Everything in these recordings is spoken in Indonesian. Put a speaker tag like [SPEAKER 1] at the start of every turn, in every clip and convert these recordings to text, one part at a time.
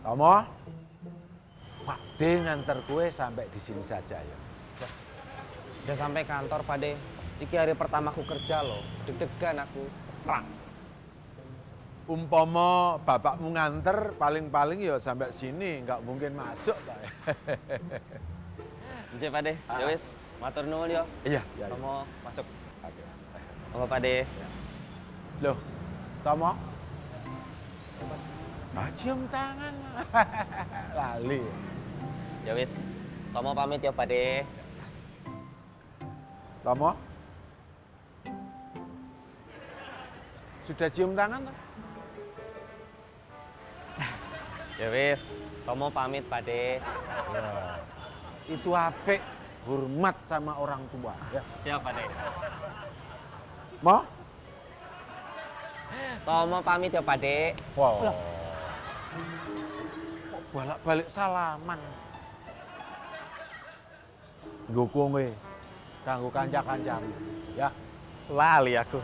[SPEAKER 1] Tomo, Pak D nganter kue sampai di sini saja ya.
[SPEAKER 2] Udah sampai kantor, Pak De. Iki hari pertama aku kerja loh. Deg-degan aku. Prak.
[SPEAKER 1] Umpama bapakmu nganter paling-paling ya sampai sini, nggak mungkin masuk Pak.
[SPEAKER 2] Nggih, Pak De. Ya wis, matur nuwun yo.
[SPEAKER 1] Iya, iya.
[SPEAKER 2] Kamu masuk.
[SPEAKER 1] Oke.
[SPEAKER 2] Monggo, Pak De.
[SPEAKER 1] Loh, Tomo? Cium tangan. Lali.
[SPEAKER 2] Ya wis, Tomo pamit ya, Pak De.
[SPEAKER 1] Tomo? Sudah cium tangan toh?
[SPEAKER 2] Ya wis, Tomo pamit, Pak De.
[SPEAKER 1] Ya. Itu apik, hormat sama orang tua. Ya.
[SPEAKER 2] Siap, Pak De.
[SPEAKER 1] Mau?
[SPEAKER 2] Tomo pamit ya, Pak De.
[SPEAKER 1] Wow. Kok bolak-balik salaman? Nggo kowe kanggo kanca-kancamu, ya.
[SPEAKER 2] Lali aku.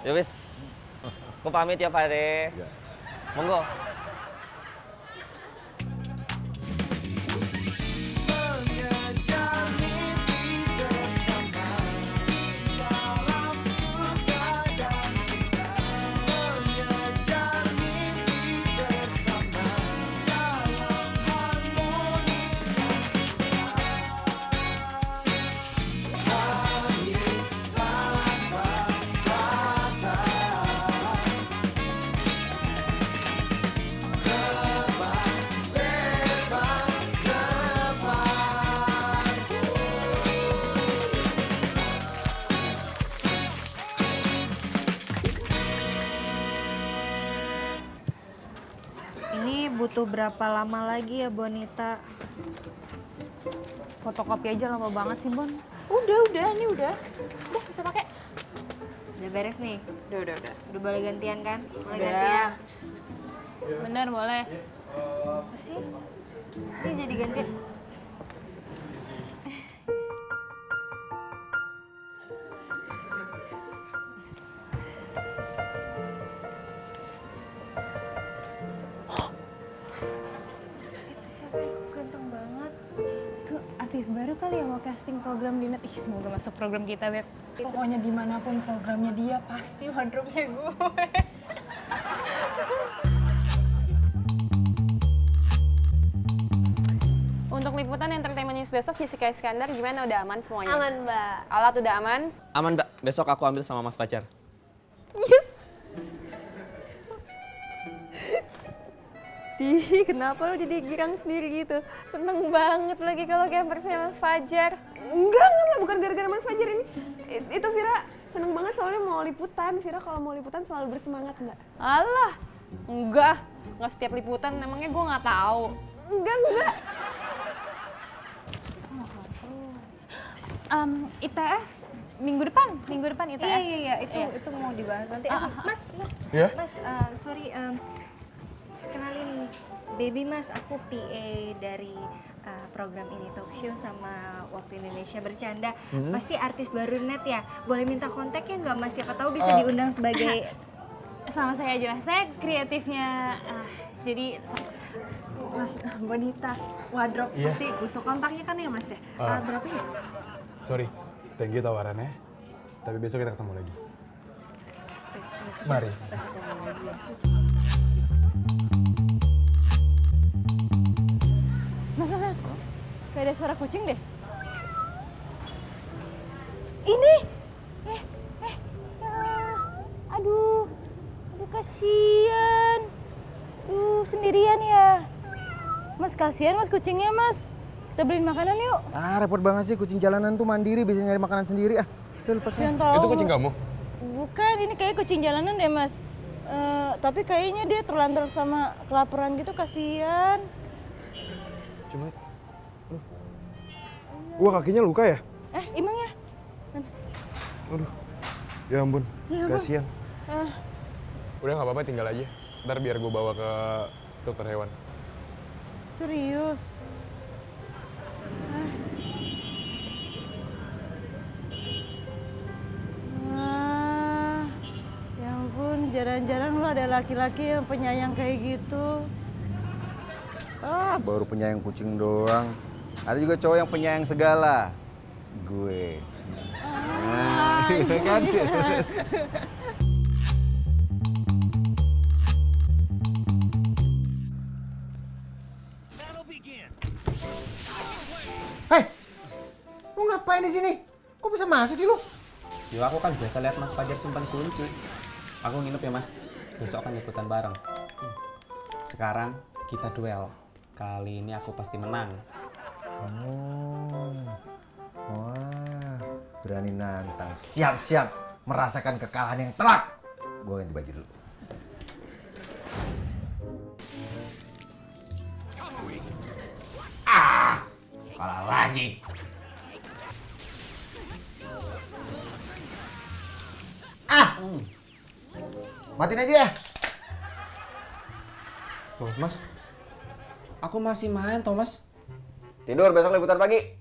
[SPEAKER 2] Ya wis. Aku pamit ya, Pak De.
[SPEAKER 1] Ya.
[SPEAKER 2] Monggo.
[SPEAKER 3] Ini butuh berapa lama lagi ya, Bonita?
[SPEAKER 4] Fotokopi aja lama banget sih, Bon.
[SPEAKER 5] Udah, ini udah. Udah, bisa pakai.
[SPEAKER 3] Udah beres nih?
[SPEAKER 5] Udah.
[SPEAKER 3] Udah boleh gantian kan? Boleh
[SPEAKER 4] Udah.
[SPEAKER 3] gantian?
[SPEAKER 4] Bener, boleh.
[SPEAKER 3] Apa sih? Ini jadi gantian. Itu siapa ya? Ganteng banget.
[SPEAKER 4] Itu artis baru kali ya mau casting program di net. Ih, semoga masuk program kita, Beb. Pokoknya dimanapun programnya dia, pasti wardrobe-nya gue. Untuk liputan Entertainment News besok, Jessica Iskandar gimana? Udah aman semuanya?
[SPEAKER 3] Aman, Mbak.
[SPEAKER 4] Alat udah aman?
[SPEAKER 2] Aman, Mbak. Besok aku ambil sama Mas Fajar.
[SPEAKER 4] Dih, kenapa lo jadi girang sendiri gitu? Seneng banget lagi kalau camper sama Fajar.
[SPEAKER 5] Enggak, bukan gara-gara Mas Fajar ini. Itu Vira seneng banget soalnya mau liputan. Vira kalau mau liputan selalu bersemangat, Mbak.
[SPEAKER 4] Alah, enggak setiap liputan, emangnya gue nggak tahu.
[SPEAKER 5] Enggak.
[SPEAKER 4] ITS minggu depan ITS.
[SPEAKER 3] Iya, itu mau dibahas nanti. Mas,
[SPEAKER 6] Iya?
[SPEAKER 3] Mas, sorry, kenalin Baby Mas, aku PA dari program ini talk show sama Waktu Indonesia Bercanda. Pasti artis baru net ya. Boleh minta kontaknya nggak Mas? Siapa tahu bisa diundang sebagai
[SPEAKER 4] Sama saya aja, Mas. Saya kreatifnya. Jadi
[SPEAKER 5] Mas Bonita, wardrobe
[SPEAKER 6] Iya.
[SPEAKER 5] pasti butuh kontaknya kan ya Mas ya? Berapa ya?
[SPEAKER 6] Sorry, thank you tawarannya. Tapi besok kita ketemu lagi. Mari.
[SPEAKER 4] Mas, kayak ada suara kucing deh.
[SPEAKER 3] ini.
[SPEAKER 4] Aduh kasihan. Sendirian ya. Mas, kasihan Mas kucingnya, Mas. Kita beliin makanan yuk.
[SPEAKER 7] Repot banget sih, kucing jalanan tuh mandiri, bisa nyari makanan sendiri. Udah lepasin.
[SPEAKER 4] Kasihan tahu.
[SPEAKER 6] Itu kucing kamu?
[SPEAKER 4] Bukan, ini kayak kucing jalanan deh, Mas. Tapi kayaknya dia terlantar sama kelaparan gitu, kasihan.
[SPEAKER 6] Coba lihat. Wah, kakinya luka ya?
[SPEAKER 4] Emangnya?
[SPEAKER 6] Aduh. Ya ampun,
[SPEAKER 4] Ya ampun.
[SPEAKER 6] kasihan. Udah nggak apa-apa, tinggal aja. Ntar biar gue bawa ke dokter hewan.
[SPEAKER 4] Serius? Ya ampun, jarang-jarang lo ada laki-laki yang penyayang kayak gitu.
[SPEAKER 7] Baru penyayang kucing doang. Ada juga cowok yang penyayang segala. Gue. Nah, iya kan? Hei, lu ngapain di sini? Kok bisa masuk sih lu?
[SPEAKER 2] Yo, aku kan biasa lihat Mas Fajar simpan kunci. Aku nginep ya Mas, besok kan ikutan bareng. Sekarang kita duel. Kali ini aku pasti menang.
[SPEAKER 7] Oh, wah, berani nantang. Siap-siap merasakan kekalahan yang telak. Gue ganti baju dulu. Kalah lagi. Matiin aja ya.
[SPEAKER 2] Loh Mas, aku masih main toh Mas.
[SPEAKER 7] Tidur, besok liputan pagi.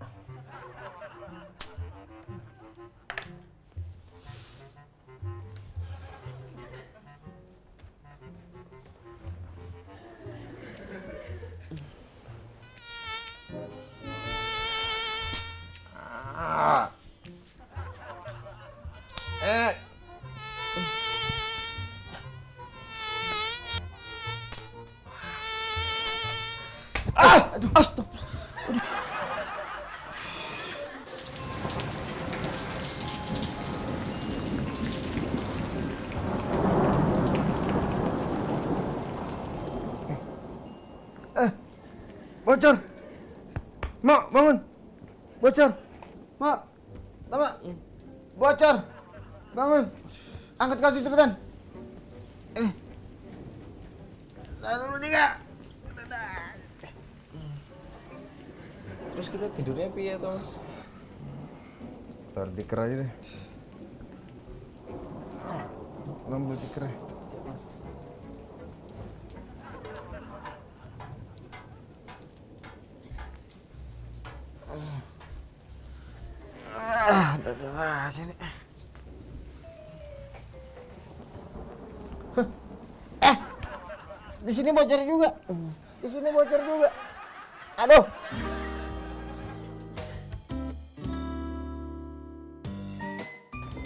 [SPEAKER 7] Bocor. Mak, bangun. Bocor. Mak. Lama. Bocor. Bangun. Angkat kaki cepetan. Satu, tiga.
[SPEAKER 2] Terus kita tidurnya piye toh Mas?
[SPEAKER 7] Taruh tikar aja deh. Ngambil tikarnya. Udah sini. Di sini bocor juga. Di sini bocor juga. Aduh.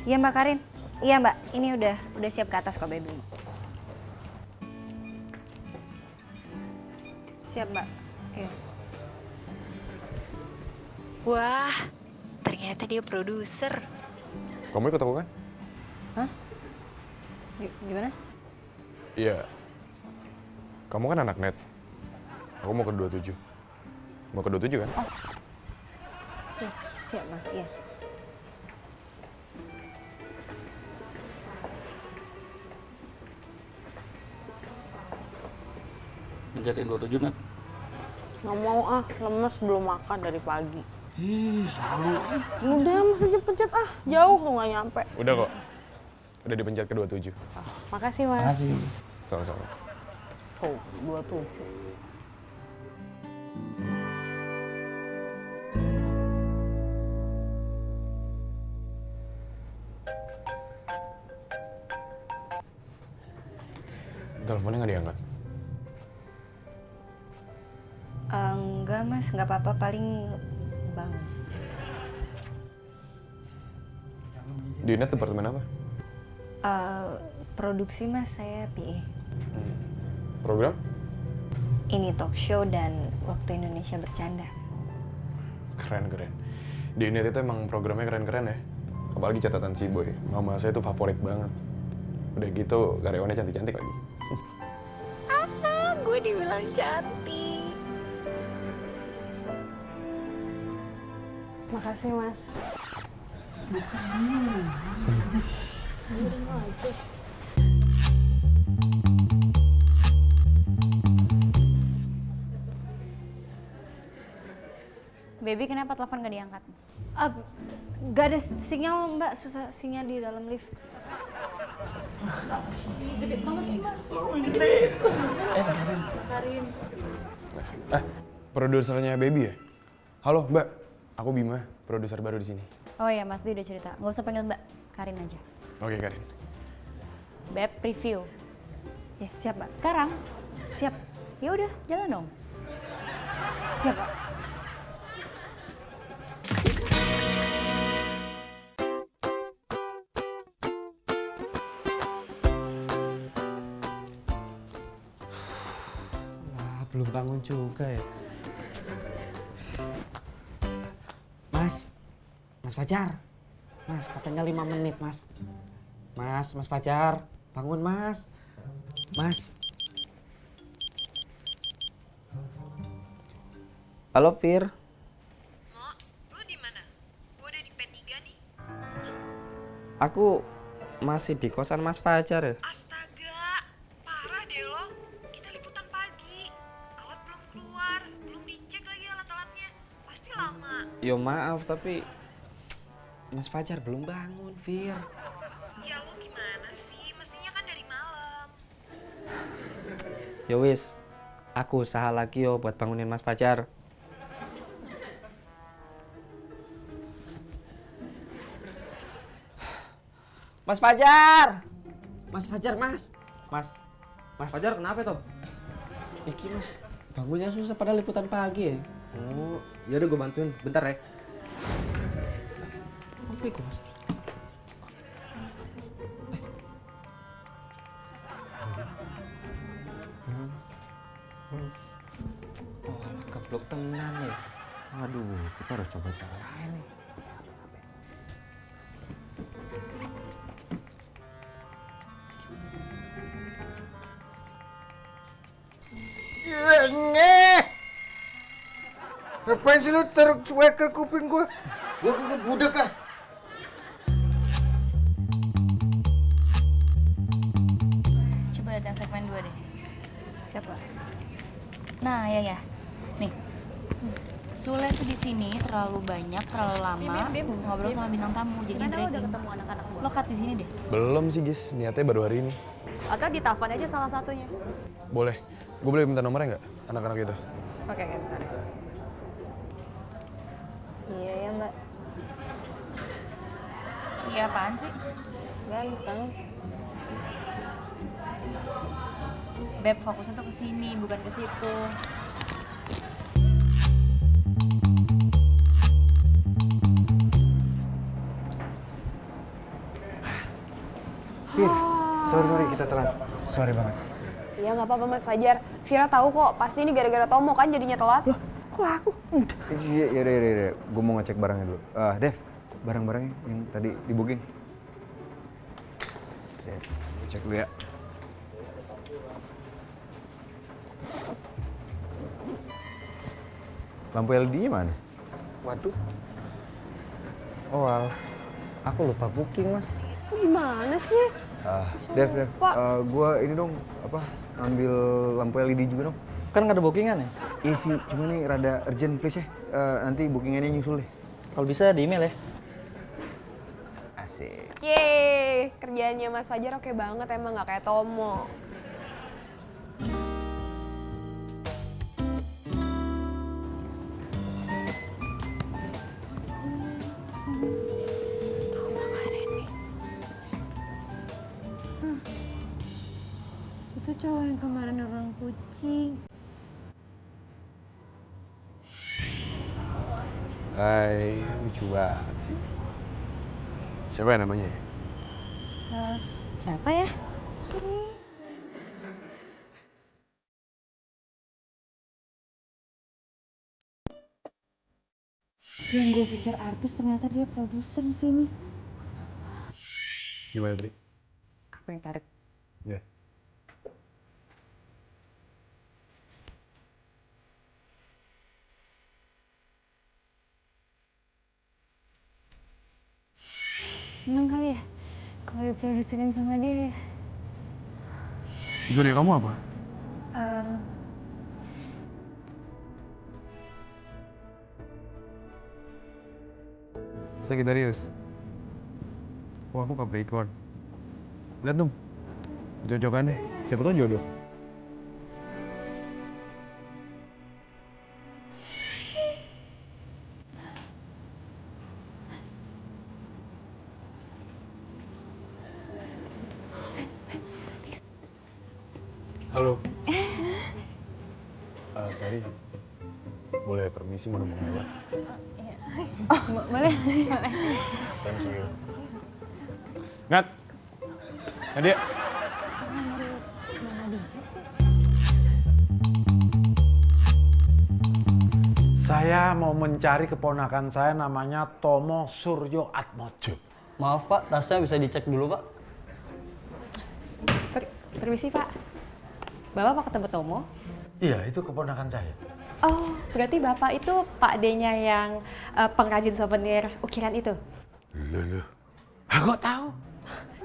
[SPEAKER 3] Iya Mbak Karin. Iya Mbak, ini udah siap ke atas kok baby. Siap Mbak. Iya.
[SPEAKER 8] Wah, ternyata dia produser.
[SPEAKER 6] Kamu ikut aku kan?
[SPEAKER 3] Hah? Gimana?
[SPEAKER 6] Iya. Kamu kan anak net. Aku mau ke 27. Mau ke 27 kan?
[SPEAKER 3] Iya, siap Mas. Iya.
[SPEAKER 9] Ngajakin 27 Nat?
[SPEAKER 10] Nggak mau ah, lemes belum makan dari pagi.
[SPEAKER 9] Ih, selalu.
[SPEAKER 10] Udah, masa pencet ah, jauh tuh nggak nyampe.
[SPEAKER 6] Udah kok. Udah dipencet ke 27.
[SPEAKER 10] Makasih Mas.
[SPEAKER 9] Makasih.
[SPEAKER 6] Sama-sama.
[SPEAKER 10] Tuh, 27.
[SPEAKER 6] Teleponnya nggak diangkat.
[SPEAKER 3] Enggak Mas, nggak apa-apa, paling bang.
[SPEAKER 6] Di net departemen apa?
[SPEAKER 3] Produksi Mas, saya PA.
[SPEAKER 6] Program?
[SPEAKER 3] Ini talk show dan Waktu Indonesia Bercanda.
[SPEAKER 6] Keren-keren. Di net itu emang programnya keren-keren ya. Apalagi catatan si Boy. Mama saya tuh favorit banget. Udah gitu karyawannya cantik-cantik lagi.
[SPEAKER 8] Gue dibilang cantik.
[SPEAKER 10] Makasih Mas.
[SPEAKER 11] Baby, kenapa telepon gak diangkat?
[SPEAKER 3] Gak ada sinyal Mbak, susah sinyal di dalam lift.
[SPEAKER 11] Gede banget sih Mas. Karin.
[SPEAKER 6] Produsernya Baby ya? Halo Mbak, aku Bima, produser baru di sini.
[SPEAKER 11] Oh iya, Mas Dwi udah cerita. Nggak usah panggil Mbak, Karin aja.
[SPEAKER 6] Oke Karin.
[SPEAKER 11] Beb, preview.
[SPEAKER 3] Ya, siap Mbak.
[SPEAKER 11] Sekarang?
[SPEAKER 3] Siap.
[SPEAKER 11] Ya udah, jalan dong.
[SPEAKER 5] Siapa?
[SPEAKER 2] Lah, belum bangun juga ya. Mas Fajar. Mas, katanya 5 menit, Mas. Mas Fajar, bangun, Mas. Mas. Halo, Fir.
[SPEAKER 12] Mo, lu di mana? Gue udah di P3 nih.
[SPEAKER 2] Aku masih di kosan Mas Fajar ya.
[SPEAKER 12] Astaga, parah deh lo. Kita liputan pagi. Alat belum keluar, belum dicek lagi alat-alatnya. Pasti lama.
[SPEAKER 2] Yo maaf, tapi Mas Fajar belum bangun, Fir.
[SPEAKER 12] Ya lo gimana sih? Mestinya kan dari malam.
[SPEAKER 2] Yo wis, aku usaha lagi yo buat bangunin Mas Fajar. Mas Fajar! Mas Fajar, Mas! Mas
[SPEAKER 7] Fajar kenapa tuh?
[SPEAKER 2] Iki Mas, bangunnya susah pada liputan pagi ya.
[SPEAKER 7] Oh, yaudah gue bantuin. Bentar ya.
[SPEAKER 2] Apa itu, Mas? Oh, alah, keblok tenang ya.
[SPEAKER 7] Aduh, kita harus coba cara lain nih.
[SPEAKER 13] Ngeh. Ngapain sih lu taruh ke kuping gua? Gua kagak budak ah.
[SPEAKER 11] Coba lihat yang segmen 2 deh.
[SPEAKER 3] Siapa?
[SPEAKER 11] Nah, ya. Nih. Sule tuh di sini terlalu banyak, terlalu lama ngobrol sama bintang tamu, jadi udah ketemu anak-anak gua. Lo cut di sini deh.
[SPEAKER 6] Belum sih, Gis. Niatnya baru hari ini.
[SPEAKER 10] Atau ditelepon aja salah satunya.
[SPEAKER 6] Boleh. Gue boleh minta nomornya nggak? Anak-anak itu.
[SPEAKER 10] Oke, bentar.
[SPEAKER 3] Iya ya Mbak.
[SPEAKER 11] Iya apaan sih?
[SPEAKER 3] Ganteng.
[SPEAKER 11] Beb, fokusnya tuh ke sini, bukan ke situ.
[SPEAKER 13] Fir, sorry kita telat. Sorry banget.
[SPEAKER 5] Iya nggak apa-apa Mas Fajar. Vira tahu kok, pasti ini gara-gara Tomo kan jadinya telat. Loh,
[SPEAKER 13] kok aku? Iya, gue mau ngecek barangnya dulu. Dev, barang-barangnya yang tadi di booking. Set, cek dulu ya. Lampu LED-nya mana?
[SPEAKER 2] Waduh. Oh, aku lupa booking, Mas.
[SPEAKER 5] Gimana sih?
[SPEAKER 13] Dev,
[SPEAKER 5] Pak.
[SPEAKER 13] gue ini dong, ngambil lampu LED juga dong.
[SPEAKER 2] Kan nggak ada bookingan ya?
[SPEAKER 13] Iya sih, cuma nih rada urgent please ya. Nanti bookingannya nyusul deh.
[SPEAKER 2] Kalau bisa di email ya.
[SPEAKER 13] Asik.
[SPEAKER 5] Yeay, kerjaannya Mas Fajar oke banget emang nggak kayak Tomo.
[SPEAKER 3] Itu cowok yang kemarin orang kucing.
[SPEAKER 6] Hai, lucu banget sih. Siapa ya namanya?
[SPEAKER 3] Siapa ya? Yang gue pikir artis ternyata dia produser di sini.
[SPEAKER 6] Gimana, Tri?
[SPEAKER 3] Aku yang tarik.
[SPEAKER 6] Ya.
[SPEAKER 3] Seneng kali ya kalau diproduserin sama dia.
[SPEAKER 6] Tujuannya kamu apa? Sagittarius. Oh, aku Capricorn. Lihat dong. Jojokan deh. Siapa tau jodoh. Halo. Sorry. Boleh permisi mau ngomong apa?
[SPEAKER 4] Boleh.
[SPEAKER 6] Thank you. Nat. Nadia.
[SPEAKER 1] Saya mau mencari keponakan saya namanya Tomo Suryo Atmojo.
[SPEAKER 14] Maaf Pak, tasnya bisa dicek dulu Pak.
[SPEAKER 15] Permisi Pak, Bapak mau ketemu Tomo?
[SPEAKER 1] Iya, itu keponakan saya.
[SPEAKER 15] Oh, berarti Bapak itu Pak D-nya yang pengrajin souvenir ukiran itu?
[SPEAKER 1] Loh. Aku tahu.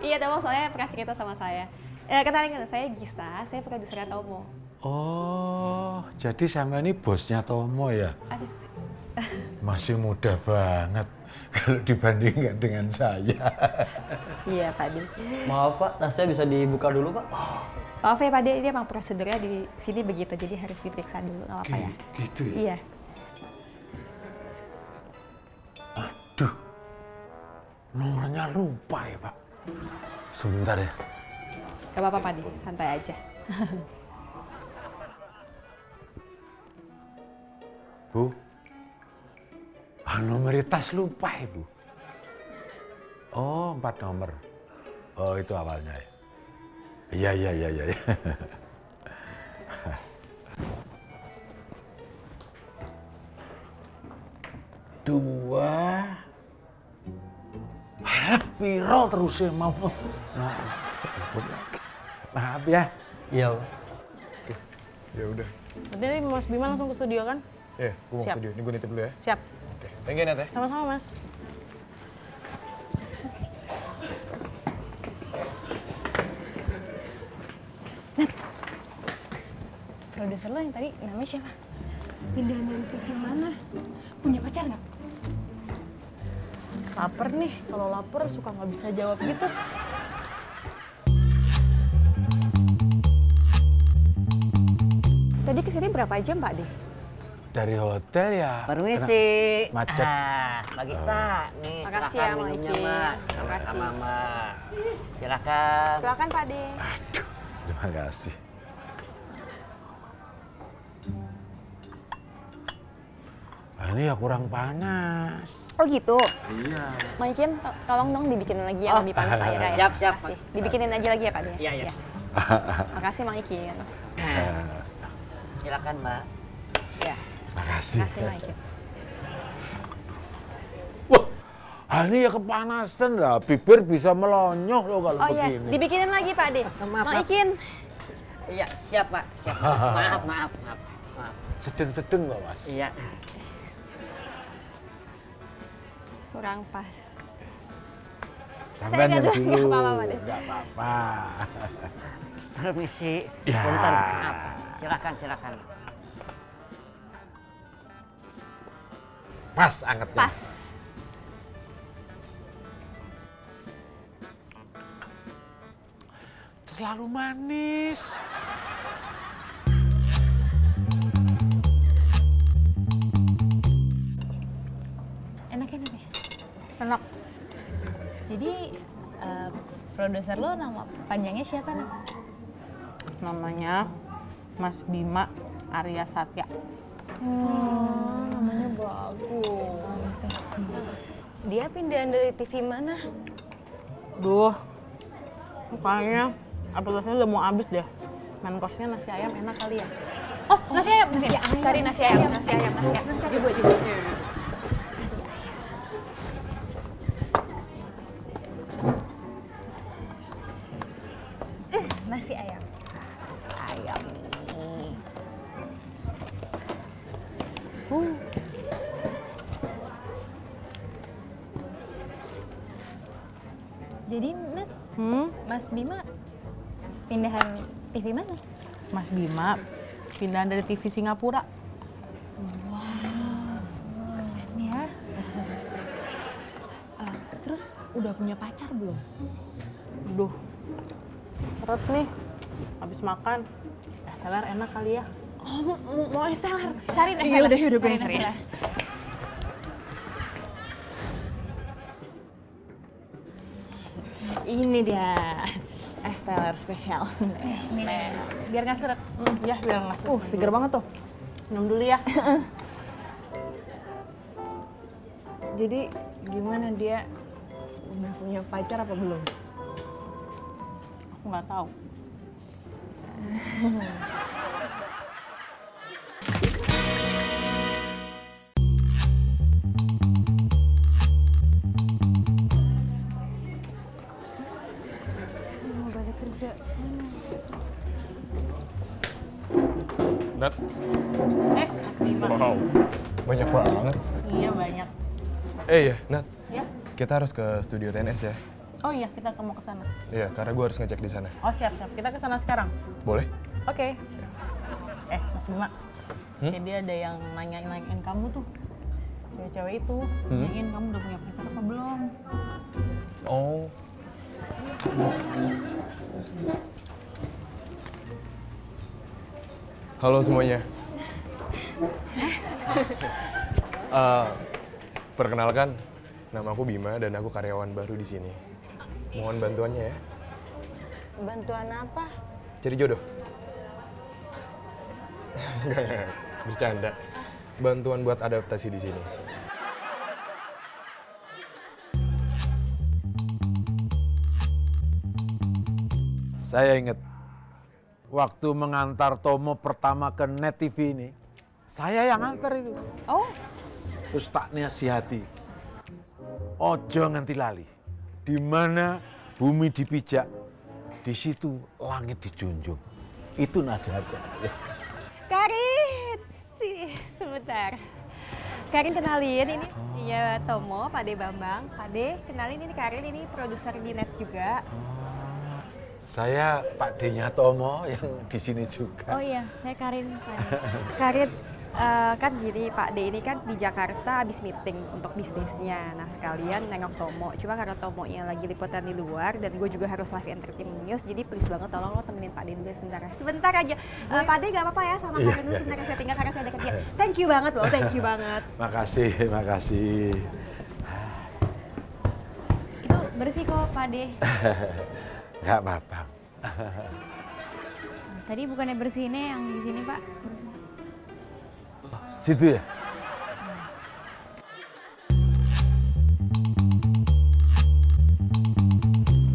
[SPEAKER 15] Iya Tomo, soalnya pernah cerita sama saya. Kenalin, saya Gista, saya produsernya Tomo.
[SPEAKER 1] Oh, jadi sama ini bosnya Tomo ya?
[SPEAKER 15] Aduh.
[SPEAKER 1] Masih muda banget kalau dibandingkan dengan saya.
[SPEAKER 15] Iya Pak D.
[SPEAKER 14] Maaf Pak, tasnya bisa dibuka dulu Pak.
[SPEAKER 15] Maaf ya Pak D, ini emang prosedurnya di sini begitu, jadi harus diperiksa dulu, nggak apa-apa ya?
[SPEAKER 1] Gitu ya?
[SPEAKER 15] Iya.
[SPEAKER 1] Aduh, nomornya lupa ya Pak. Sebentar ya.
[SPEAKER 15] Gak apa-apa Pak D, santai aja.
[SPEAKER 1] Bu, nomor tas lupa ya Bu. Oh, 4 nomor. Oh, itu awalnya ya. Iya. Dua. Piro terus ya mau. Maaf ya.
[SPEAKER 14] Iya Pak.
[SPEAKER 6] Ya udah.
[SPEAKER 10] Nanti Mas Bima langsung ke studio kan?
[SPEAKER 6] Gue mau ke
[SPEAKER 10] Siap.
[SPEAKER 6] studio. Ini gue nitip dulu ya.
[SPEAKER 10] Siap.
[SPEAKER 6] Oke, thank you Nat ya.
[SPEAKER 10] Sama-sama Mas.
[SPEAKER 4] Produser lo yang tadi namanya siapa?
[SPEAKER 5] Pindahan dari TV mana?
[SPEAKER 4] Punya pacar nggak?
[SPEAKER 10] Laper nih, kalau lapar suka nggak bisa jawab gitu.
[SPEAKER 15] Tadi kesini berapa jam Pak D?
[SPEAKER 1] Dari hotel ya.
[SPEAKER 16] Permisi.
[SPEAKER 1] Macet.
[SPEAKER 16] Mbak Gista, nih
[SPEAKER 15] Makasih
[SPEAKER 16] silakan
[SPEAKER 15] ya, Mang
[SPEAKER 16] minumnya,
[SPEAKER 15] Ici.
[SPEAKER 16] Mbak.
[SPEAKER 15] Makasih.
[SPEAKER 16] Sama Mbak. Silakan.
[SPEAKER 15] Silakan Pak D.
[SPEAKER 1] Terima kasih. Ini ya kurang panas.
[SPEAKER 15] Oh gitu?
[SPEAKER 1] Iya.
[SPEAKER 15] Mang Icin, tolong dong dibikinin lagi yang lebih panas airnya ya.
[SPEAKER 16] Siap.
[SPEAKER 15] Makasih. Dibikinin aja lagi ya Pak D?
[SPEAKER 16] Iya.
[SPEAKER 15] Makasih Mang Icin.
[SPEAKER 16] Silakan Mbak.
[SPEAKER 15] Ya.
[SPEAKER 1] Makasih.
[SPEAKER 15] Makasih Mang Icin.
[SPEAKER 1] Ini ya kepanasan lah, bibir bisa melonyoh loh kalau
[SPEAKER 15] Oh iya,
[SPEAKER 1] begini.
[SPEAKER 15] dibikinin lagi Pak D.
[SPEAKER 16] Maaf,
[SPEAKER 15] Mang Icin.
[SPEAKER 16] Iya, siap Pak. Siap. Maaf.
[SPEAKER 1] Sedeng-sedeng kok Mas.
[SPEAKER 16] Iya.
[SPEAKER 15] Kurang pas.
[SPEAKER 1] Sampai yang dulu.
[SPEAKER 15] Nggak apa-apa Pak D.
[SPEAKER 1] Nggak apa-apa.
[SPEAKER 16] Permisi.
[SPEAKER 1] Ya.
[SPEAKER 16] Punten. Maaf. Silakan.
[SPEAKER 1] Pas angetnya.
[SPEAKER 15] Pas.
[SPEAKER 1] Terlalu manis.
[SPEAKER 11] Enak ya?
[SPEAKER 10] Enak.
[SPEAKER 11] Jadi produser lo nama panjangnya siapa nih?
[SPEAKER 10] Namanya Mas Bima Arya Satya.
[SPEAKER 4] Namanya bagus.
[SPEAKER 15] Dia pindahan dari TV mana?
[SPEAKER 10] Duh, kayaknya aplikasinya udah mau habis deh. Main course-nya nasi ayam enak kali ya?
[SPEAKER 11] Oh, nasi ayam.
[SPEAKER 15] Cari nasi ayam. Nasi ayam. Juga. Nasi ayam. Nasi ayam nih.
[SPEAKER 11] Jadi Nat, Mas Bima pindahan TV mana?
[SPEAKER 10] Mas Bima pindahan dari TV Singapura.
[SPEAKER 11] Keren ya.
[SPEAKER 10] Terus udah punya pacar belum? Duh, seret nih. Habis makan, teler enak kali ya.
[SPEAKER 11] Oh, mau es teler. Cari es
[SPEAKER 10] Iya,
[SPEAKER 11] teler.
[SPEAKER 10] udah gue
[SPEAKER 11] Cari
[SPEAKER 10] cari.
[SPEAKER 11] es teler.
[SPEAKER 10] Ini dia es teler spesial.
[SPEAKER 11] Nih, biar nggak seret.
[SPEAKER 10] Ya, biar nggak. Seger banget tuh. Minum dulu ya.
[SPEAKER 4] Jadi gimana dia udah punya pacar apa belum?
[SPEAKER 10] Aku nggak tahu.
[SPEAKER 4] Mau balik kerja sana.
[SPEAKER 6] Nat.
[SPEAKER 10] Mas Bima.
[SPEAKER 6] Wow, banyak banget.
[SPEAKER 10] Iya banyak.
[SPEAKER 6] Iya, Nat.
[SPEAKER 10] Ya?
[SPEAKER 6] Kita harus ke studio TNS ya.
[SPEAKER 10] Oh iya, kita mau ke sana.
[SPEAKER 6] Iya, karena gue harus ngecek di sana.
[SPEAKER 10] Oh siap. Kita ke sana sekarang.
[SPEAKER 6] Boleh?
[SPEAKER 10] Oke. Mas Bima. Kayak dia ada yang nanyain kamu tuh. Cewek-cewek itu nanyain kamu udah punya pacar apa belum?
[SPEAKER 6] Oh. Halo semuanya. Perkenalkan, nama aku Bima dan aku karyawan baru di sini. Mohon bantuannya ya.
[SPEAKER 4] Bantuan apa?
[SPEAKER 6] Cari jodoh. Enggak, bercanda. Bantuan buat adaptasi di sini.
[SPEAKER 1] Saya ingat waktu mengantar Tomo pertama ke Net TV ini, saya yang antar itu.
[SPEAKER 15] Oh.
[SPEAKER 1] Terus tak nasihati, ojo nganti lali. Di mana bumi dipijak, di situ langit dijunjung. Itu nasihatnya.
[SPEAKER 15] Karin, sebentar. Karin kenalin ini, iya Tomo, Pak De Bambang. Pak De, kenalin ini Karin, ini produser di Net juga.
[SPEAKER 1] Saya Pak D-nya Tomo yang di sini juga.
[SPEAKER 11] Oh iya, saya Karin.
[SPEAKER 15] Karin, kan gini Pak De ini kan di Jakarta habis meeting untuk bisnisnya. Nah sekalian nengok Tomo. Cuma karena Tomonya lagi liputan di luar dan gue juga harus live entertainment news. Jadi please banget tolong lo temenin Pak De dulu sebentar ya. Sebentar aja. Pak De gak apa-apa ya sama Karin dulu sebentar saya tinggal karena saya ada kerja. Thank you banget loh, thank you banget.
[SPEAKER 1] Makasih.
[SPEAKER 11] Itu bersih kok, Pak De.
[SPEAKER 1] Gak apa-apa.
[SPEAKER 11] Tadi bukannya bersihinnya yang di sini, Pak?
[SPEAKER 1] Situ ya?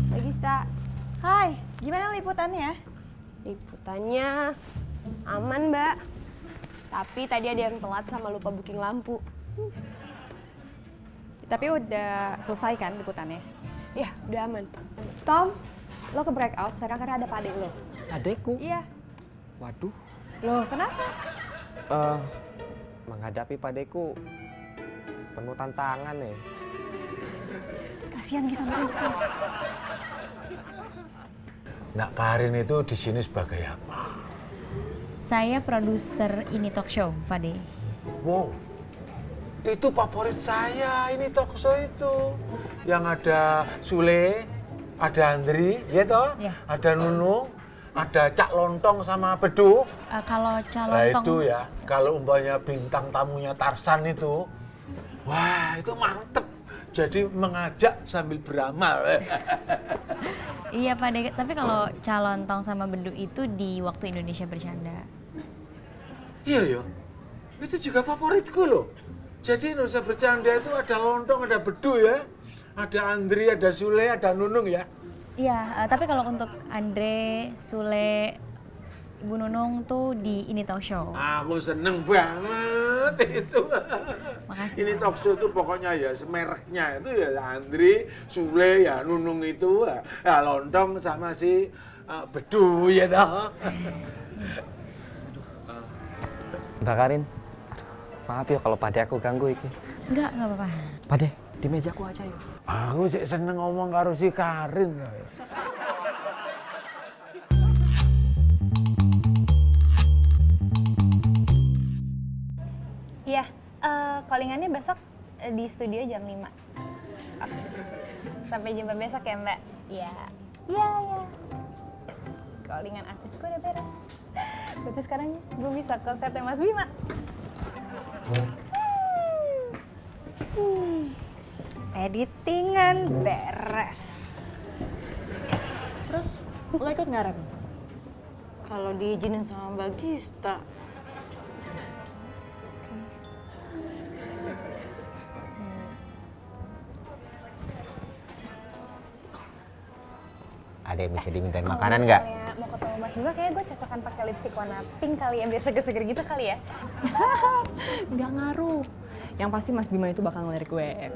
[SPEAKER 5] Pagi, Sta.
[SPEAKER 15] Hai, gimana liputannya?
[SPEAKER 5] Liputannya aman, Mbak. Tapi tadi ada yang telat sama lupa booking lampu.
[SPEAKER 15] Tapi udah selesai kan liputannya?
[SPEAKER 5] Ya, udah aman.
[SPEAKER 15] Tom, lo ke breakout sekarang karena ada Pak De lo.
[SPEAKER 17] Adekku?
[SPEAKER 15] Iya.
[SPEAKER 17] Waduh.
[SPEAKER 15] Loh, kenapa?
[SPEAKER 17] Menghadapi padeku penuh tantangan ya.
[SPEAKER 15] Kasihan Gi sama Rinjani.
[SPEAKER 1] Nak Karin itu di sini sebagai apa?
[SPEAKER 11] Saya produser ini talk show, Pak De.
[SPEAKER 1] Wow, itu favorit saya ini talk show itu. Yang ada Sule, ada Andri, ya toh?
[SPEAKER 11] Ya.
[SPEAKER 1] Ada Nunung, ada Cak Lontong sama Bedu.
[SPEAKER 11] Kalau Cak
[SPEAKER 1] Nah
[SPEAKER 11] Lontong...
[SPEAKER 1] itu ya, kalau umpamanya bintang tamunya Tarsan itu, wah itu mantep. Jadi mengajak sambil beramal.
[SPEAKER 11] Iya Pak De, tapi kalau Cak Lontong sama Bedu itu di waktu Indonesia Bercanda.
[SPEAKER 1] Iya ya, itu juga favoritku loh. Jadi Indonesia Bercanda itu ada Lontong, ada Bedu ya. Ada Andri, ada Sule, ada Nunung ya.
[SPEAKER 11] Iya, tapi kalau untuk Andre, Sule, Ibu Nunung tuh di ini talk show.
[SPEAKER 1] Aku seneng banget itu.
[SPEAKER 11] Makasih.
[SPEAKER 1] Ini talk show itu pokoknya ya mereknya itu ya Andri, Sule, ya Nunung itu, ya Lontong sama si Bedu ya toh.
[SPEAKER 17] Mbak Karin, maaf ya kalau Pade aku ganggu iki.
[SPEAKER 11] Enggak apa-apa.
[SPEAKER 17] Pade, di mejaku aja yuk.
[SPEAKER 1] Aku sih seneng ngomong karo si Karin.
[SPEAKER 4] Iya, callingannya besok di studio jam 5. Oke. Sampai jumpa besok ya, Mbak. Iya. Iya. Yes, callingan artisku udah beres. Berarti sekarang gue bisa konsernya Mas Bima.
[SPEAKER 15] Editingan beres.
[SPEAKER 10] Terus lo ikut nggak, Rem? Kalau diizinin sama Mbak Gista.
[SPEAKER 7] Ada yang bisa dimintain makanan nggak?
[SPEAKER 4] Misalnya mau ketemu Mas Bima, kayaknya gue cocokan pakai lipstick warna pink kali ya, biar seger-seger gitu kali ya.
[SPEAKER 10] Nggak ngaruh. Yang pasti Mas Bima itu bakal ngelirik gue.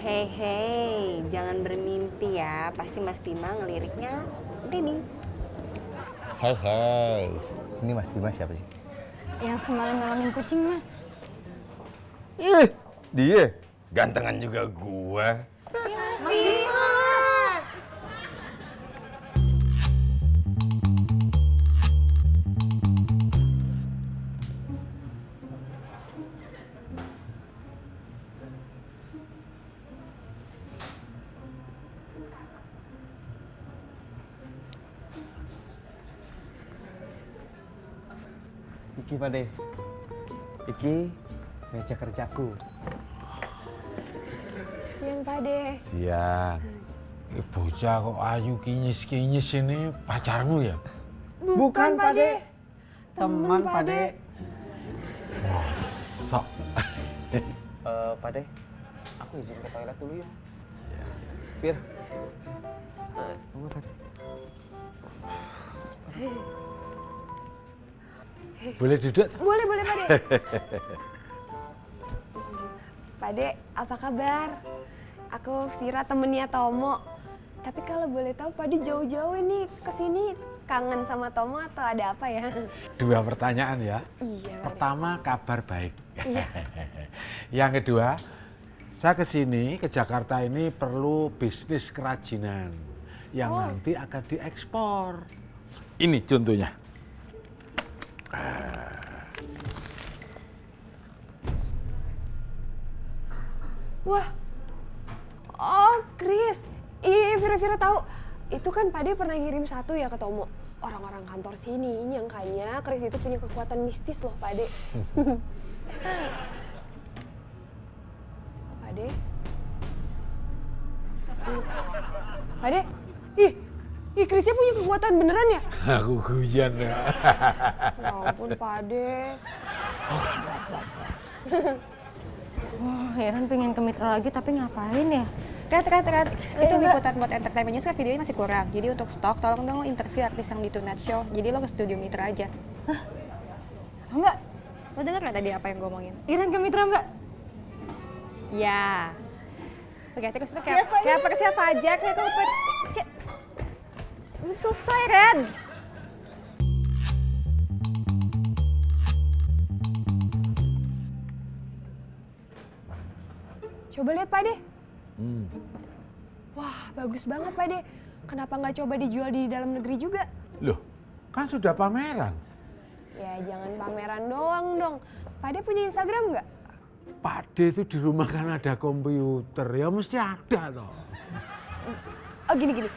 [SPEAKER 3] Hei, jangan bermimpi ya. Pasti Mas Bima ngeliriknya baby.
[SPEAKER 7] Hei. Ini Mas Bima siapa sih?
[SPEAKER 4] Yang semalam nolongin kucing, Mas.
[SPEAKER 7] Ih, dia. Gantengan juga gua.
[SPEAKER 3] Mas Bima.
[SPEAKER 17] Iki Pade. Iki meja kerjaku.
[SPEAKER 5] Siang Pade.
[SPEAKER 1] Siang. Bocah kok ayu kinyis-kinyis ini pacarmu ya?
[SPEAKER 5] Bukan Pade.
[SPEAKER 17] Teman Pade.
[SPEAKER 1] Sok.
[SPEAKER 17] Pade, aku izin ke toilet dulu ya. Fir. Tunggu Pade.
[SPEAKER 1] Boleh duduk?
[SPEAKER 5] Boleh Pade. Pade, apa kabar? Aku Vira, temennya Tomo. Tapi kalau boleh tahu Pade jauh-jauh ini kesini kangen sama Tomo atau ada apa ya?
[SPEAKER 1] 2 pertanyaan ya.
[SPEAKER 5] Iya.
[SPEAKER 1] Pertama, kabar baik.
[SPEAKER 5] Iya.
[SPEAKER 1] Yang kedua, saya ke Jakarta ini perlu bisnis kerajinan yang nanti akan diekspor. Ini contohnya.
[SPEAKER 5] Wah, oh Chris, iya Vira tahu. Itu kan Pade pernah ngirim satu ya ke Tomo. Orang-orang kantor sini nyangkanya Chris itu punya kekuatan mistis loh Pade. Pade? Pade? Ih Chrisnya punya kekuatan beneran ya?
[SPEAKER 1] Aku guyon ya.
[SPEAKER 5] Ya ampun Pade.
[SPEAKER 15] Wah, Iran pengen ke Mitra lagi tapi ngapain ya? Red. Itu liputan buat entertainment news kan videonya masih kurang. Jadi untuk stok, tolong dong lo interview artis yang di Tonight Show. Jadi lo ke studio Mitra aja. Hah? Mbak, lo denger nggak tadi apa yang gue omongin? Iran ke Mitra, Mbak? Ya. Oke, terus itu kayak persiap pajak ya, kayak belum selesai, Ren.
[SPEAKER 5] Coba lihat Pade. Wah, bagus banget Pade. Kenapa nggak coba dijual di dalam negeri juga?
[SPEAKER 1] Loh, kan sudah pameran.
[SPEAKER 5] Ya jangan pameran doang dong. Pade punya Instagram nggak?
[SPEAKER 1] Pade itu di rumah kan ada komputer, ya mesti ada toh.
[SPEAKER 5] Oh gini.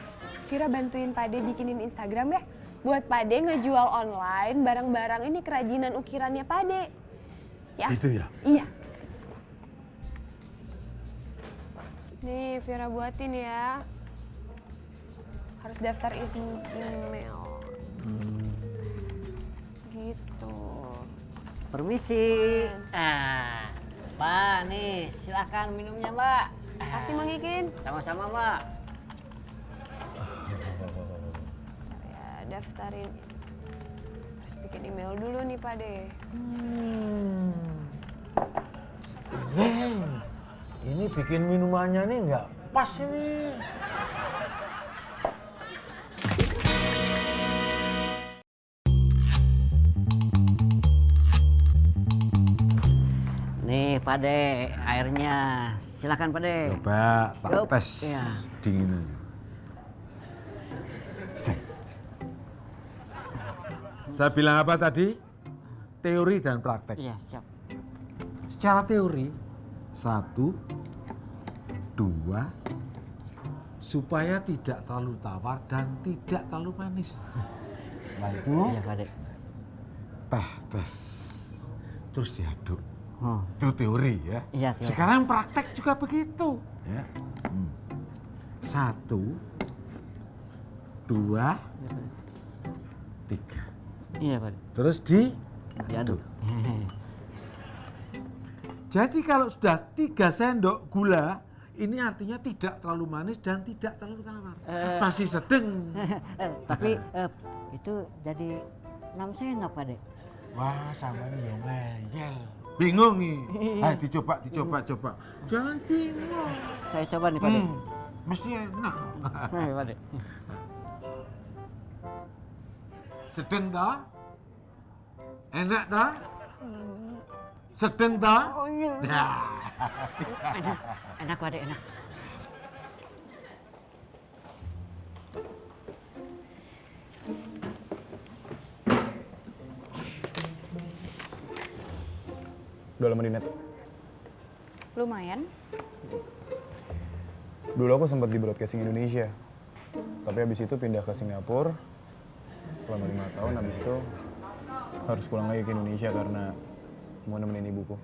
[SPEAKER 5] Vira bantuin Pade bikinin Instagram ya. Buat Pade ngejual online barang-barang ini kerajinan ukirannya Pade. Ya?
[SPEAKER 1] Gitu ya?
[SPEAKER 5] Iya. Nih Vira buatin ya. Harus daftar email. Gitu.
[SPEAKER 16] Permisi. Pak, nih silahkan minumnya Mbak.
[SPEAKER 5] Kasih Mang Ikin.
[SPEAKER 16] Sama-sama Mbak.
[SPEAKER 5] Ya daftarin. Harus bikin email dulu nih Pade.
[SPEAKER 1] Ini bikin minumannya nih nggak pas ini.
[SPEAKER 16] Nih Pade, airnya. Silakan Pade.
[SPEAKER 1] Coba tak tes
[SPEAKER 16] Ya.
[SPEAKER 1] dinginnya. Saya bilang apa tadi? Teori dan praktek.
[SPEAKER 16] Iya, siap.
[SPEAKER 1] Secara teori, 1, 2, supaya tidak terlalu tawar dan tidak terlalu manis. Setelah itu,
[SPEAKER 16] Iya Pade.
[SPEAKER 1] teh tes, terus diaduk.
[SPEAKER 16] Oh.
[SPEAKER 1] Itu teori ya.
[SPEAKER 16] Iya, teori.
[SPEAKER 1] Sekarang praktek juga begitu. Ya. 1, 2, 3.
[SPEAKER 16] Iya Pade.
[SPEAKER 1] Terus
[SPEAKER 16] diaduk.
[SPEAKER 1] Jadi kalau sudah 3 sendok gula, Ini artinya tidak terlalu manis dan tidak terlalu tawar. Pasti sedeng.
[SPEAKER 16] Tapi itu jadi nam sendok Pak De.
[SPEAKER 1] Wah, sama nih yang ngeyel. Bingung nih. Ayo dicoba. Jangan bingung.
[SPEAKER 16] Saya coba nih Pak De.
[SPEAKER 1] Mesti enak.
[SPEAKER 16] Pak De.
[SPEAKER 1] Sedeng toh? Enak toh? Sedeng toh?
[SPEAKER 16] Enak Pak De, enak.
[SPEAKER 6] Udah lama di net.
[SPEAKER 4] Lumayan.
[SPEAKER 6] Dulu aku sempat di broadcasting Indonesia. Tapi habis itu pindah ke Singapura. Selama 5 tahun, habis itu harus pulang lagi ke Indonesia karena mau nemenin ibuku.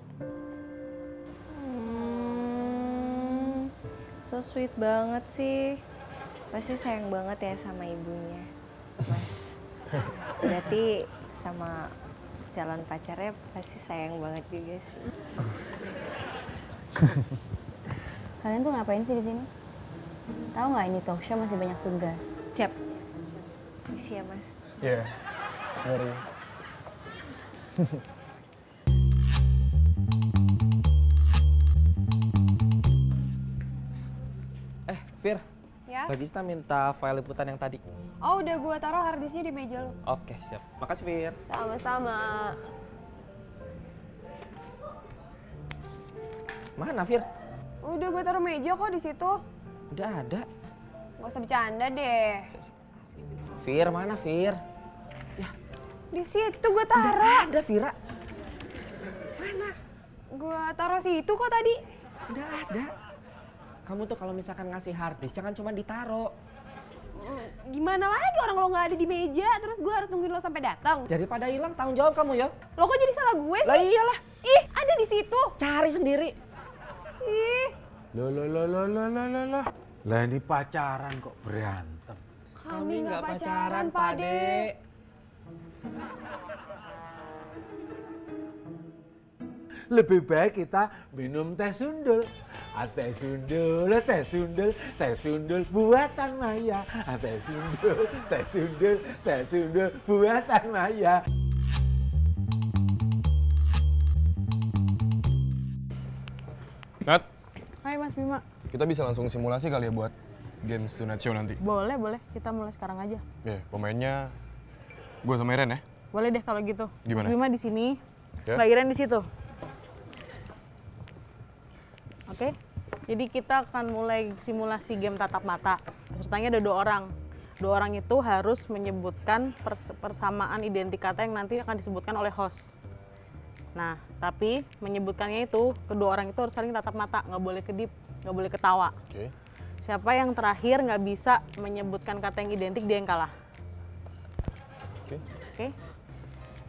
[SPEAKER 3] So sweet banget sih. Pasti sayang banget ya sama ibunya, Mas. Berarti sama calon pacarnya pasti sayang banget juga sih.
[SPEAKER 4] Kalian tuh ngapain sih di sini? Tahu nggak ini talk show masih banyak tugas.
[SPEAKER 3] Siap. Isi ya, Mas.
[SPEAKER 6] Iya, sorry.
[SPEAKER 17] Fir,
[SPEAKER 5] Ya?
[SPEAKER 17] Bagista minta file liputan yang tadi.
[SPEAKER 5] Oh, udah gua taruh harddisknya di meja lu.
[SPEAKER 17] Oke, siap. Makasih, Fir.
[SPEAKER 5] Sama-sama.
[SPEAKER 17] Mana, Fir?
[SPEAKER 5] Udah gua taruh meja kok di situ.
[SPEAKER 17] Udah ada.
[SPEAKER 5] Gak usah bercanda deh.
[SPEAKER 17] Fir, mana, Fir?
[SPEAKER 5] Di situ gua taruh.
[SPEAKER 17] Ada, Vira.
[SPEAKER 5] Gua taruh situ kok tadi.
[SPEAKER 17] Udah ada. Kamu tuh kalau misalkan ngasih harddisk jangan cuma ditaro.
[SPEAKER 5] Gimana lagi orang lo nggak ada di meja, terus gue harus nungguin lo sampai datang.
[SPEAKER 17] Daripada hilang tanggung jawab kamu ya.
[SPEAKER 5] Lo kok jadi salah gue sih?
[SPEAKER 17] Lah iyalah.
[SPEAKER 5] Ih, ada di situ.
[SPEAKER 17] Cari sendiri.
[SPEAKER 5] Ih.
[SPEAKER 1] Loh. Lah ini pacaran kok berantem.
[SPEAKER 5] Kami nggak pacaran, Pak De.
[SPEAKER 1] Lebih baik kita minum teh sundul. Teh sundul buatan Maya. Teh sundul buatan Maya.
[SPEAKER 6] Nat,
[SPEAKER 10] Hai Mas Bima.
[SPEAKER 6] kita bisa langsung simulasi kali ya buat Games Tonight Show nanti?
[SPEAKER 10] Boleh. Kita mulai sekarang aja.
[SPEAKER 6] Oke, pemainnya gue sama Iren ya?
[SPEAKER 10] Boleh deh kalau gitu.
[SPEAKER 6] Gimana?
[SPEAKER 10] Mas Bima di sini,
[SPEAKER 6] Ya.
[SPEAKER 10] Mbak Iren di situ. Oke. Jadi kita akan mulai simulasi game tatap mata. Pesertanya ada 2 orang. 2 orang itu harus menyebutkan persamaan identik kata yang nanti akan disebutkan oleh host. Nah, tapi menyebutkannya itu, kedua orang itu harus saling tatap mata, nggak boleh kedip, nggak boleh ketawa.
[SPEAKER 6] Oke.
[SPEAKER 10] Siapa yang terakhir nggak bisa menyebutkan kata yang identik, dia yang kalah. Oke.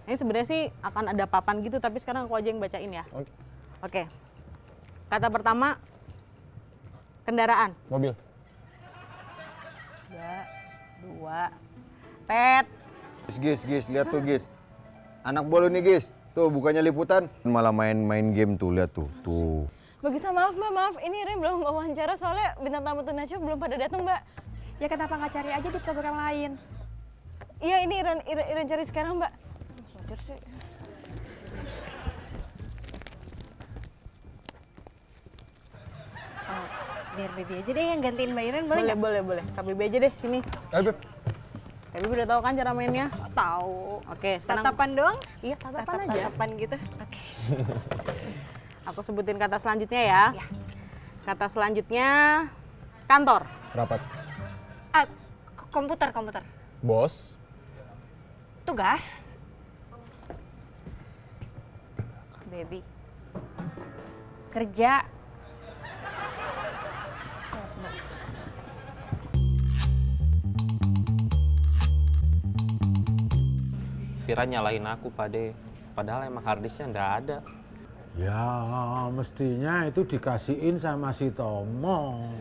[SPEAKER 10] Ini sebenarnya sih akan ada papan gitu, tapi sekarang aku aja yang bacain ya. Oke. Kata pertama, kendaraan.
[SPEAKER 6] Mobil.
[SPEAKER 10] 2, tet.
[SPEAKER 7] Gis, lihat tuh Gis. Anak bolu nih Gis. Tuh bukannya liputan, malah main game tuh, lihat tuh. Tuh.
[SPEAKER 3] Bagista, maaf. Ini Iren belum wawancara soalnya bintang tamu Tonight Show belum pada datang, Mbak.
[SPEAKER 15] Ya kenapa nggak cari aja di program lain?
[SPEAKER 3] Iya, ini Iren cari sekarang, Mbak. Socer sih. Oh, biar Baby aja deh yang gantiin Mbak Iren, boleh nggak?
[SPEAKER 10] Boleh. Kak Bibi aja deh, sini.
[SPEAKER 6] Ayo, Beb.
[SPEAKER 10] Kak Bibi udah tahu kan cara mainnya?
[SPEAKER 3] Tahu.
[SPEAKER 10] Oke, sekarang
[SPEAKER 3] Tatapan doang?
[SPEAKER 10] Iya, tatapan aja.
[SPEAKER 3] Tatapan gitu. Oke.
[SPEAKER 10] Aku sebutin kata selanjutnya ya. Kata selanjutnya kantor.
[SPEAKER 6] Rapat.
[SPEAKER 3] Komputer.
[SPEAKER 6] Bos.
[SPEAKER 3] Tugas. Baby. Kerja.
[SPEAKER 17] Vira nyalain aku, Pak De. Padahal emang harddisknya nggak ada.
[SPEAKER 1] Ya, mestinya itu dikasihin sama si Tomo.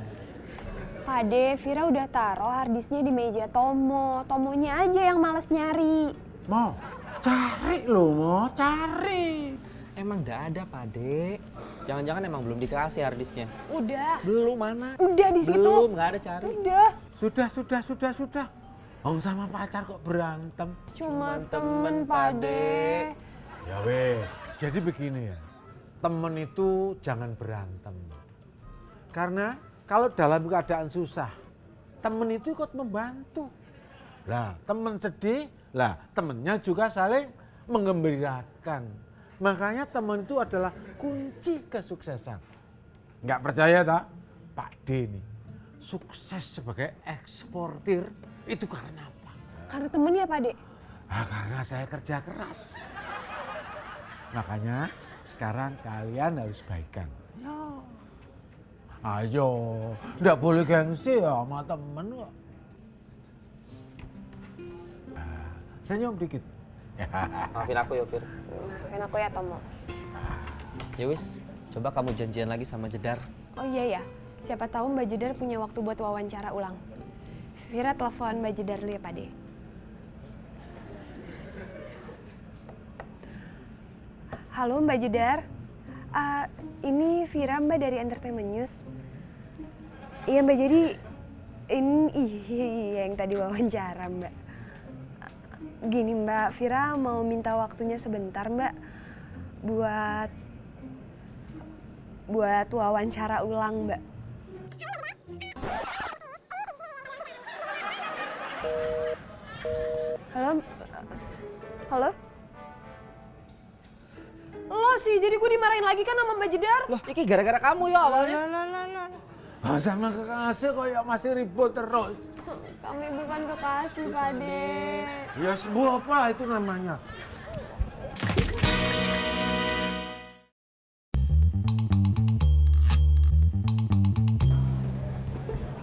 [SPEAKER 5] Pak De, Vira udah taruh harddisknya di meja Tomo. Tomonya aja yang males nyari.
[SPEAKER 1] Mau cari lo, mau cari.
[SPEAKER 17] Emang nggak ada, Pade. Jangan-jangan emang belum dikasih harddisknya.
[SPEAKER 5] Udah.
[SPEAKER 17] Belum, mana?
[SPEAKER 5] Udah di situ.
[SPEAKER 17] Belum, nggak ada cari.
[SPEAKER 5] Udah.
[SPEAKER 1] Sudah. Om sama pacar kok berantem?
[SPEAKER 5] Cuma temen, Pade.
[SPEAKER 1] Ya weh, jadi begini ya. Temen itu jangan berantem. Karena kalau dalam keadaan susah, temen itu ikut membantu. Lah, temen sedih, lah temennya juga saling menggembirakan. Makanya teman itu adalah kunci kesuksesan. Nggak percaya tak? Pak D nih, sukses sebagai eksportir itu karena apa?
[SPEAKER 5] Karena temennya, Pak De.
[SPEAKER 1] Karena saya kerja keras. Makanya sekarang kalian harus baikan. Ayo, nggak boleh gengsi ya sama temen kok. Senyum dikit.
[SPEAKER 17] Maafin aku ya, Fir.
[SPEAKER 5] Maafin aku ya, Tomo.
[SPEAKER 17] Ya wis, coba kamu janjian lagi sama Jedar.
[SPEAKER 5] Oh iya ya, siapa tahu Mbak Jedar punya waktu buat wawancara ulang. Vira telepon Mbak Jedar dulu ya, Pak De. Halo Mbak Jedar, ini Vira Mbak dari Entertainment News. Iya Mbak, jadi ini yang tadi wawancara Mbak. Gini Mbak, Vira mau minta waktunya sebentar Mbak buat wawancara ulang Mbak. Halo? Lo sih, jadi gue dimarahin lagi kan sama Mbak Jedar?
[SPEAKER 17] Loh, ini gara-gara kamu ya awalnya.
[SPEAKER 1] Sama kekasih kok ya masih ribut terus.
[SPEAKER 5] Kami bukan kekasih, Pak De.
[SPEAKER 1] Ya sebuah apa itu namanya?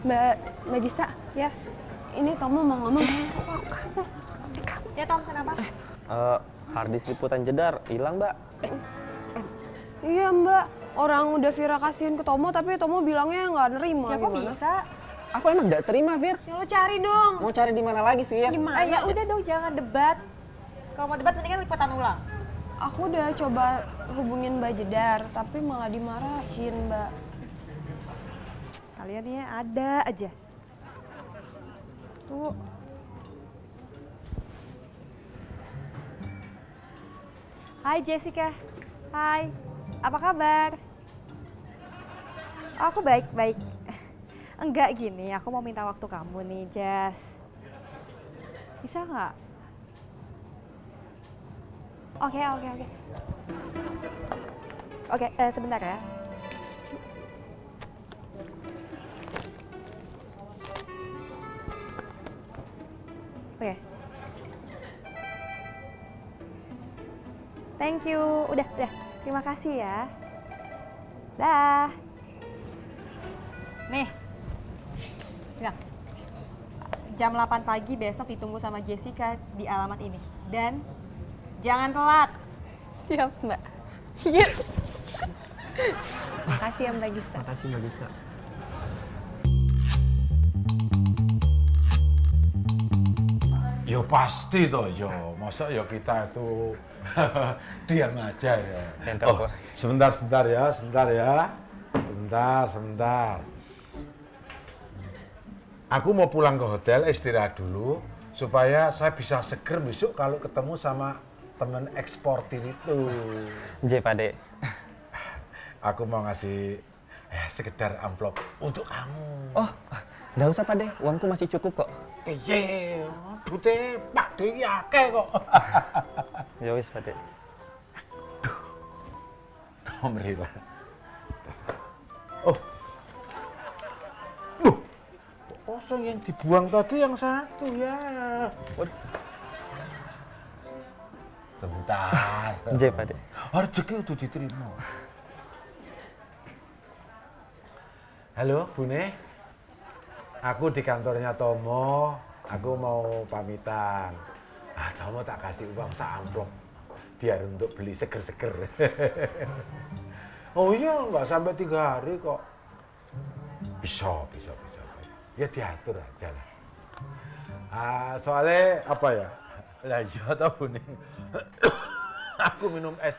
[SPEAKER 5] Mbak Gista, ya. Ini Tomo mau ngomong.
[SPEAKER 15] Ya Tom, kenapa?
[SPEAKER 17] Harddisk liputan Jedar hilang, Mbak.
[SPEAKER 5] Iya Mbak, orang udah Vira kasihin ke Tomo tapi Tomo bilangnya nggak nerima.
[SPEAKER 15] Ya kok bisa?
[SPEAKER 17] Aku emang nggak terima, Fir.
[SPEAKER 5] Ya lo cari dong.
[SPEAKER 17] Mau cari di mana lagi, Fir?
[SPEAKER 15] Ya udah dong, jangan debat. Kalau mau debat mendingan liputan ulang.
[SPEAKER 5] Aku udah coba hubungin Mbak Jedar, tapi malah dimarahin, Mbak.
[SPEAKER 15] Kalian ya ada aja. Tuh. Hai Jessica. Hai. Apa kabar? Aku baik-baik. Enggak gini, aku mau minta waktu kamu nih, Jess. Bisa nggak? Oke. Oke, sebentar ya. Oke. Thank you. Udah. Terima kasih ya. Dah. Nih. Bilang. Jam 8 pagi besok ditunggu sama Jessica di alamat ini. Dan jangan telat.
[SPEAKER 5] Siap, Mbak. Yes. Makasih ya Mbak Gista.
[SPEAKER 17] Makasih Mbak Gista.
[SPEAKER 1] Yo pasti toh yo, masa ya kita itu diam aja ya. Oh, sebentar ya. Sebentar. Aku mau pulang ke hotel istirahat dulu supaya saya bisa seger besok kalau ketemu sama teman eksportir itu.
[SPEAKER 17] Pade.
[SPEAKER 1] Aku mau ngasih sekedar amplop untuk kamu.
[SPEAKER 17] Oh, nggak usah Pade, uangku masih cukup kok.
[SPEAKER 1] Iya, duitnya Pak De akeh kok.
[SPEAKER 17] Ya wis Pade.
[SPEAKER 1] Alhamdulillah. Kosong yang dibuang tadi yang satu ya. Sebentar.
[SPEAKER 17] Pade.
[SPEAKER 1] Rezeki udah diterima. Halo, Bune. Aku di kantornya Tomo. Aku mau pamitan. Tomo tak kasih uang seamplop biar untuk beli seger-seger. Oh iya, nggak sampai 3 hari kok. Bisa. Ya diatur aja lah. Soalnya apa ya? Lah iya tau Bune. Aku minum es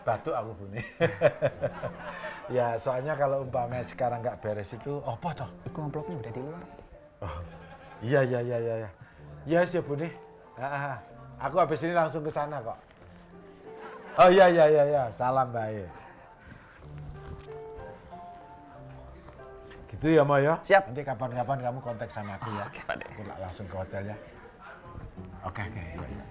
[SPEAKER 1] Batuk aku Bune. Ya soalnya kalau umpamanya sekarang nggak beres itu apa toh?
[SPEAKER 2] Itu amplopnya udah di luar.
[SPEAKER 1] Oh, iya. Iya sih Bune. Aku habis ini langsung ke sana kok. Oh iya. Salam baik. Gitu ya Ma ya?
[SPEAKER 2] Siap.
[SPEAKER 1] Nanti kapan-kapan kamu kontak sama aku ya.
[SPEAKER 2] Oke Pak De.
[SPEAKER 1] Aku langsung ke hotel ya. Oke. Iya.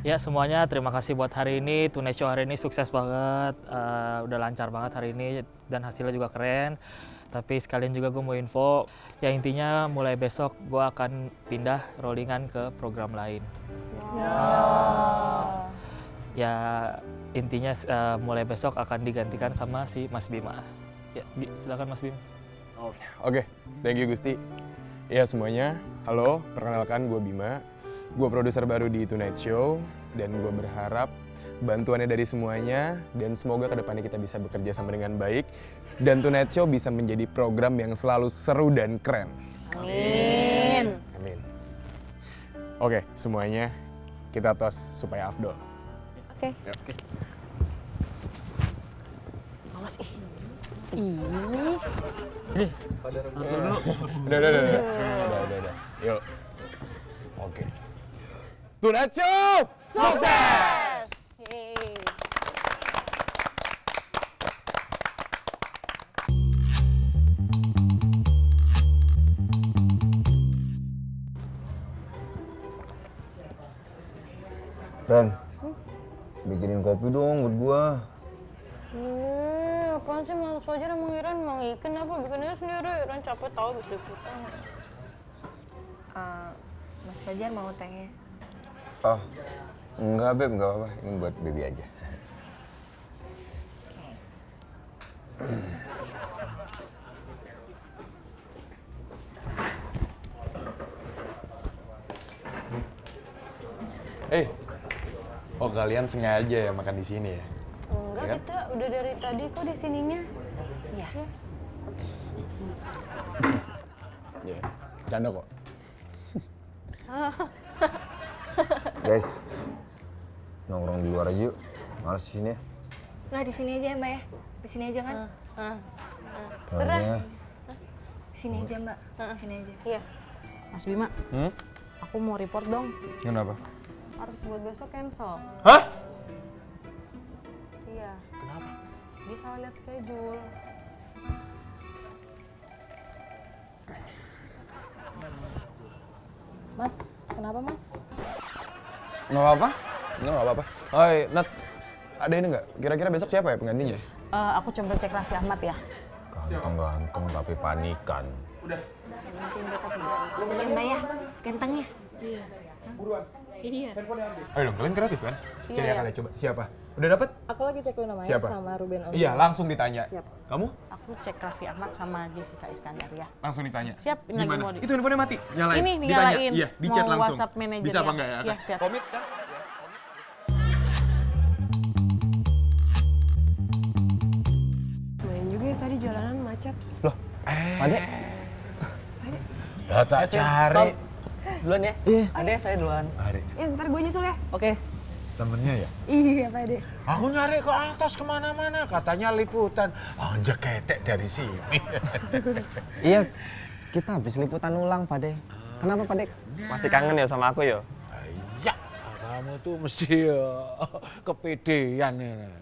[SPEAKER 18] Ya semuanya terima kasih buat hari ini. Tonight Show hari ini sukses banget, udah lancar banget hari ini dan hasilnya juga keren. Tapi sekalian juga gue mau info, ya intinya mulai besok gue akan pindah rollingan ke program lain. Ya intinya mulai besok akan digantikan sama si Mas Bima. Ya silakan Mas Bima.
[SPEAKER 6] Oke, thank you Gusti. Ya semuanya, halo, perkenalkan gue Bima. Gue produser baru di Tonight Show dan gue berharap bantuannya dari semuanya dan semoga kedepannya kita bisa bekerja sama dengan baik dan Tonight Show bisa menjadi program yang selalu seru dan keren.
[SPEAKER 10] Amin.
[SPEAKER 6] Amin. Oke, semuanya kita tos supaya afdol.
[SPEAKER 10] Oke. Awas ih. Ih.
[SPEAKER 6] Udah. Yuk. Oke. Tonight Show sukses!
[SPEAKER 13] Ren, bikinin kopi dong buat gua.
[SPEAKER 10] Apaan sih malas aja emang Iren, emang Iken apa bikinnya sendiri. Iren capek tau habis liputan.
[SPEAKER 3] Mas Fajar mau tehnya?
[SPEAKER 13] Oh, enggak Beb, enggak apa-apa. Ini buat baby aja.
[SPEAKER 6] Oh kalian sengaja ya makan di sini ya?
[SPEAKER 10] Enggak,
[SPEAKER 6] Ya kan?
[SPEAKER 10] kita udah dari tadi kok di sininya.
[SPEAKER 3] Iya.
[SPEAKER 6] Iya, canda kok.
[SPEAKER 13] Guys, nongkrong di luar aja yuk. Males di sini ya.
[SPEAKER 3] Nggak, di sini aja Mbak ya. Di sini aja kan?
[SPEAKER 10] Terserah.
[SPEAKER 3] Sini aja Mbak. Sini aja.
[SPEAKER 10] Iya. Mas Bima, aku mau report dong.
[SPEAKER 6] Kenapa?
[SPEAKER 10] Artis buat besok cancel.
[SPEAKER 6] Hah?
[SPEAKER 10] Iya. Kenapa? Dia salah lihat schedule. Mas, kenapa Mas?
[SPEAKER 6] Nggak apa-apa? Nggak apa-apa. Hai, Nat, ada ini nggak? Kira-kira besok siapa ya penggantinya?
[SPEAKER 10] Aku coba cek Raffi Ahmad ya.
[SPEAKER 13] Ganteng tapi panikan.
[SPEAKER 3] Nanti mereka berdua. Ya Mbak ya, gantengnya.
[SPEAKER 10] Iya.
[SPEAKER 3] Buruan. Iya.
[SPEAKER 6] Ayo dong, kalian kreatif kan?
[SPEAKER 10] Iya,
[SPEAKER 6] Cari
[SPEAKER 10] iya.
[SPEAKER 6] kalian coba. Siapa? Udah dapet?
[SPEAKER 10] Aku lagi cek dulu namanya
[SPEAKER 6] Siapa?
[SPEAKER 10] sama Ruben Onsu.
[SPEAKER 6] Iya, langsung ditanya.
[SPEAKER 10] Siap.
[SPEAKER 6] Kamu?
[SPEAKER 10] Aku cek Raffi Ahmad sama Jessica Iskandar ya.
[SPEAKER 6] Langsung ditanya.
[SPEAKER 10] Siap, ini lagi
[SPEAKER 6] Gimana?
[SPEAKER 10] mau
[SPEAKER 6] Itu handphonenya mati? Nyalain?
[SPEAKER 10] Ini
[SPEAKER 6] Ditanya?
[SPEAKER 10] nyalain.
[SPEAKER 6] Iya, di chat
[SPEAKER 10] Mau
[SPEAKER 6] langsung.
[SPEAKER 10] WhatsApp manajer
[SPEAKER 6] Bisa apa
[SPEAKER 10] ya?
[SPEAKER 6] enggak ya?
[SPEAKER 10] Iya, siap.
[SPEAKER 6] Komit kan?
[SPEAKER 5] Lumayan juga ya tadi jalanan macet.
[SPEAKER 17] Loh, Pade?
[SPEAKER 1] Ya tak cari.
[SPEAKER 17] Duluan ya? Ade, saya duluan.
[SPEAKER 5] Ya ntar gue nyusul ya.
[SPEAKER 17] Oke.
[SPEAKER 1] Temennya ya?
[SPEAKER 5] Iya Pak Ade.
[SPEAKER 1] Aku nyari ke atas kemana-mana, katanya liputan. Oh, jeketek dari sini.
[SPEAKER 17] Iya, kita habis liputan ulang, Pade. Kenapa, Pade? Masih kangen ya sama aku ya?
[SPEAKER 1] Ya, kamu tuh mesti kepedean ini.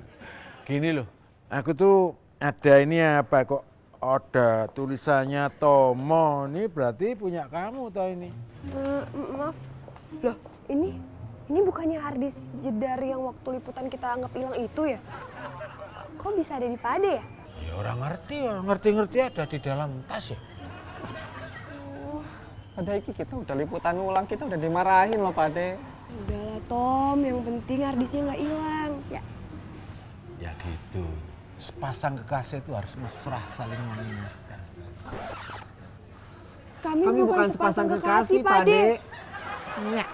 [SPEAKER 1] Gini loh, aku tuh ada ini apa kok ada tulisannya Tomo. Ini berarti punya kamu toh ini.
[SPEAKER 5] Maaf. Loh, ini bukannya harddisk jedar yang waktu liputan kita anggap hilang itu ya? Kok bisa ada di Pade ya?
[SPEAKER 1] Ya orang ngerti ya, ngerti-ngerti ada di dalam tas ya.
[SPEAKER 17] Pade, kita udah liputan ulang, kita udah dimarahin loh, Pade.
[SPEAKER 5] Udahlah Tom, yang penting harddisknya nggak hilang. Ya.
[SPEAKER 1] Ya gitu. Sepasang kekasih itu harus mesra saling mengingatkan.
[SPEAKER 5] Kami bukan sepasang kekasih, Pade.
[SPEAKER 1] Nyak.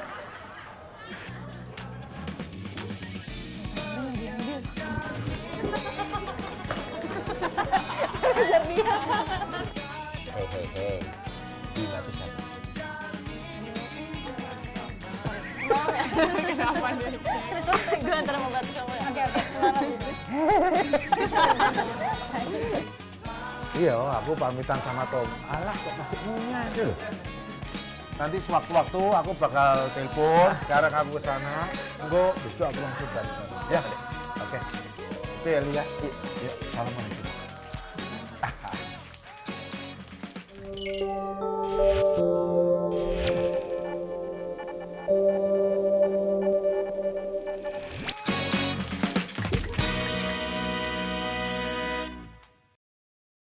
[SPEAKER 1] Hei. Bima tuh siapa?
[SPEAKER 10] Kenapa deh? Gue antara mau bantu sama ya. Oke.
[SPEAKER 1] Iya, aku pamitan sama Tom. Alah, kok masih punya aja loh. Nanti sewaktu-waktu aku bakal telepon. Sekarang kamu ke sana. Engko besok aku langsung balik. Ya, oke. Oke, ya, Lia. Yuk, assalamualaikum.